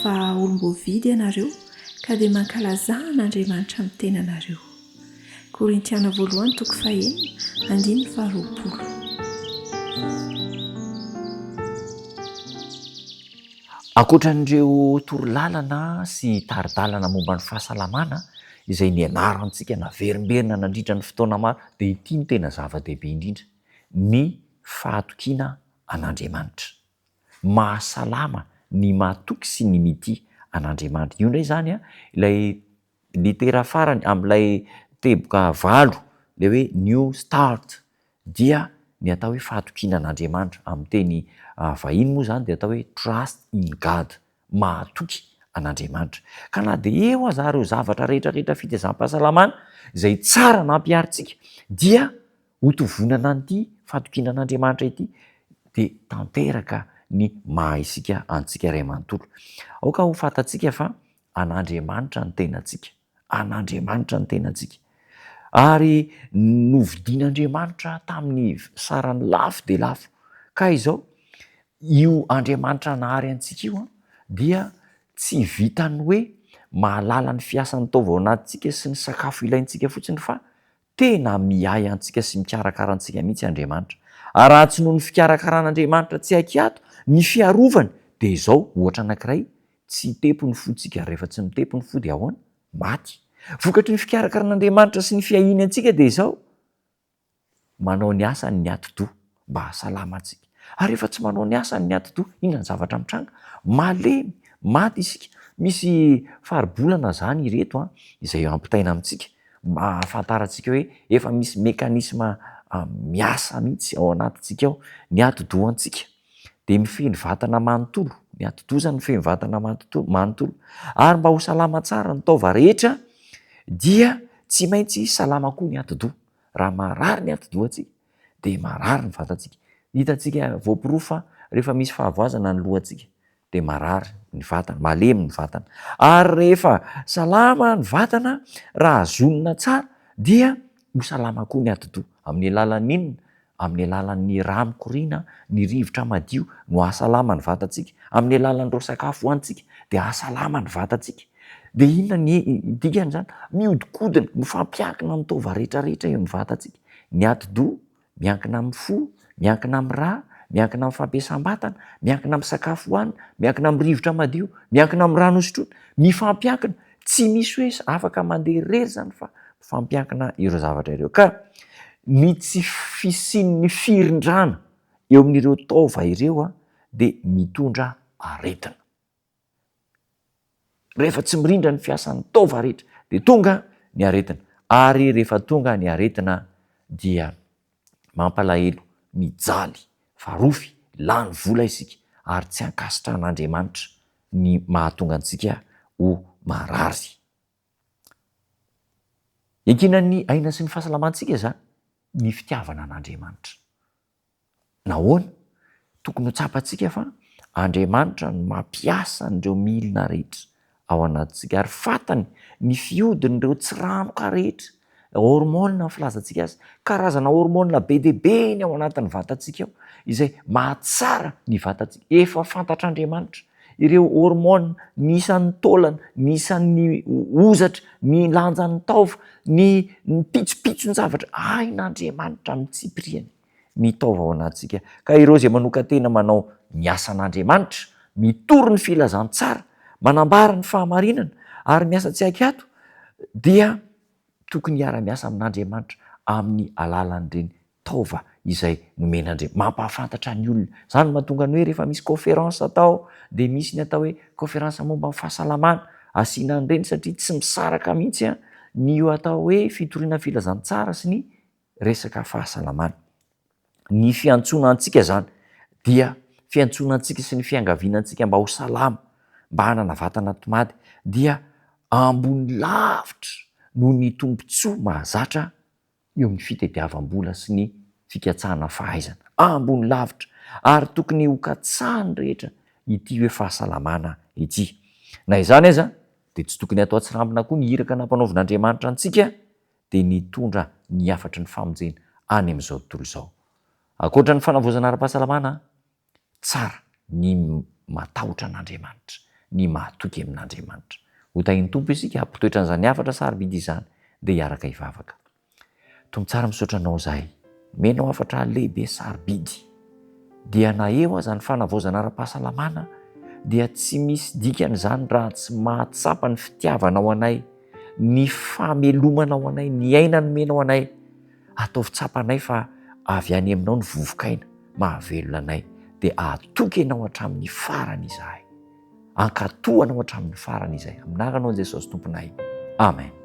fa olom-boavidy ianareo ka dia mankalazan'Andriamanitra amin'ny tenanareo. Korintiana 1:1-20. Ankoatran'ireo torolalana sy taridalana momba ny fahasalamana izay nianarantsika naverimberina nandritra ny fotoana maro, dia ity no tena zava-dehibe indrindra, ny fahatokiana an'Andriamanitra. Mahasalama ny mahatoky sy ny mity an'Andriamanitra. Io indray zany ilay litera farany amin'ilay teboka 8, ilay hoe new start, dia ny atao hoe fahatokiana an'Andriamanitra. Amin'ny teny vahiny moa zany dia atao hoe trust in God, mahatoky an'Andriamanitra. Ka na dia eo aza ireo zavatra rehetrarehetra fitaizam-pahasalamana izay tsara nampiaritsika, dia hotovonana an'ity fahatokiana an'Andriamanitra ity, dia tanteraka ny maha isika antsika iray manontolo. Aoka ho fantatsika fa an'Andriamanitra ny tenantsika, an'Andriamanitra ny tenantsika. Ary novidian'Andriamanitra tamin'ny sarany lafo dia lafo. Ka izao, io Andriamanitra nahary antsika io dia tsy vitany hoe mahalala ny fiasany taova ao anatintsika sy ny sakafo ilaintsika fotsiny, fa tena miay antsika sy mikarakara antsika mihitsy Andriamanitra. Ary raha tsy noho ny fikarakaran'Andriamanitra tsy hakiato ny fiarovany, dia izao ohatra anankiray tsy tempo ny fotsika, rehefa tsy mitempo ny fo dia ahoana? Maty. Vokatry ny fikarakaran'Andriamanitra sy ny fiahiny antsika dia izao manao ny asany ny ati-doha mba hasalama antsika. Ary rehefa tsy manao ny asany ny ati-doha, inona ny zavatra mitranga? Malemy, maty isika. Misy faribolana zany ireto izay ampitaina amintsika mba ahafantarantsika hoe efa misy mekanisma miasa mihitsy ao anatintsika ao, ny ati-doha antsika dia mifeny vatana manontolo. Ny ati-doha zany mifeny vatana manontolo. Ary mba ho salama tsara ny taova rehetra dia tsy maintsy salama koa ny ati-doha. Raha marary ny ati-doha antsika dia marary ny vatantsika. Hitantsika voaporofo rehefa misy fahavoazana ny lohantsika dia marary ny vatana, malemy ny vatana. Ary rehefa salama ny vatana, raha zonona tsara, dia ho salama koa ny ati-doha. Amin'ny alalan'inona? Amin'ny alalan'ny rà mikoriana, ny rivotra madio no hasalama ny vatantsika. Amin'ny alalan'ireo sakafo hoantsika dia hasalama ny vatantsika. Dia inona ny dikany zany? Mihodinkodina, mifampiankina amin'ny taova rehetrarehetra eo ny vatantsika. Ny ati-doha miankina amin'ny fo, miankina amin'ny rà, miankina amin'ny fampiasam-batana, miankina amin'ny sakafo hoanina, miankina amin'ny rivotra madio, miankina amin'ny rano hosotroana, mifampiankina. Tsy misy hoe afaka mandeha irery zany fa mifampiankina ireo zavatra ireo. Ka ny tsy fisian'ny firindrana eo amin'ireo taova ireo dia mitondra aretina. Rehefa tsy mirindra ny fiasan'ny taova rehetra dia tonga ny aretina. Ary rehefa tonga ny aretina dia mampalahelo, mijaly, farofy, lany vola isika ary tsy ankasitran'Andriamanitra ny mahatonga antsika ho marary. Ankinan'ny aina sy ny fahasalamantsika zany ny fitiavana an'Andriamanitra. Nahoana? Tokony ho tsapantsika fa Andriamanitra no mampiasa an'ireo milina rehetra ao anatintsika, ary fantany ny fiodin'ireo tsiramoka rehetra, hormona filazantsika azy, karazana hormona be dia be ny ao anatin'ny vatantsika ao izay mahatsara ny vatantsika. Efa fantatr'Andriamanitra ireo hormona, ny isan'ny taolana, ny isan'ny hozatra, ny lanjan'ny taova, ny pitsopitsony zavatra, hain'Andriamanitra mitsipiriany ny taova ao anatintsika. Ka ireo izay manoka tena manao ny asan'Andriamanitra, mitory ny filazantsara, manambara ny fahamarinana ary miasa tsy hakiato, dia tokony hiara-miasa amin'Andriamanitra amin'ny alalan'ireny taova izay nomen'Andriamanitra, mampahafantatra ny olona. Zany mahatonga ny hoe rehefa misy conférence atao dia misy ny atao hoe conférence momba ny fahasalamana, asiana an'ireny satria tsy misaraka mihitsy ny atao hoe fitoriana filazantsara sy ny resaka fahasalamana. Ny fiantsoana antsika zany dia fiantsoana antsika sy ny fiangaviana antsika mba ho salama, mba hanana vatana tomady, dia ambony lavitra noho ny tombontsoa mahazatra eo amin'ny fitadiavam-bola sy ny fikatsahana fahaizana. Ambony lavitra, ary tokony ho katsahany rehetra ity hoe fahasalamana ity. Na izany aza dia tsy tokony atao atsirambina koa ny hiraka nampanaovin'Andriamanitra antsika dia nitondra ny afatry ny famonjena any amin'izao tontolo izao. Ankoatra ny fanavoazana ara-pahasalamana, tsara ny matahotra an'Andriamanitra, ny mahatoky amin'Andriamanitra. Hotahiny tompo isika hampitoetra an'izany hafatra sarobidy izany dia hiaraka hivavaka. Tompo tsara misaotra anao zahay, menao hafatra lehibe sarobidy dia na eo aza ny fanavaozana ara-pahasalamana dia tsy misy dikan'izany raha tsy mahatsapa ny fitiavanao anay, ny famelomanao anay, ny aina nomenao anay. Ataovy tsapanay fa avy any aminao ny vovokaina mahavelona anay dia ahatoky ianao hatramin'ny farany izahay, ankatohanao hatramin'ny farany izahay. Amin'ny anaranao Jesosy tomponay, amen.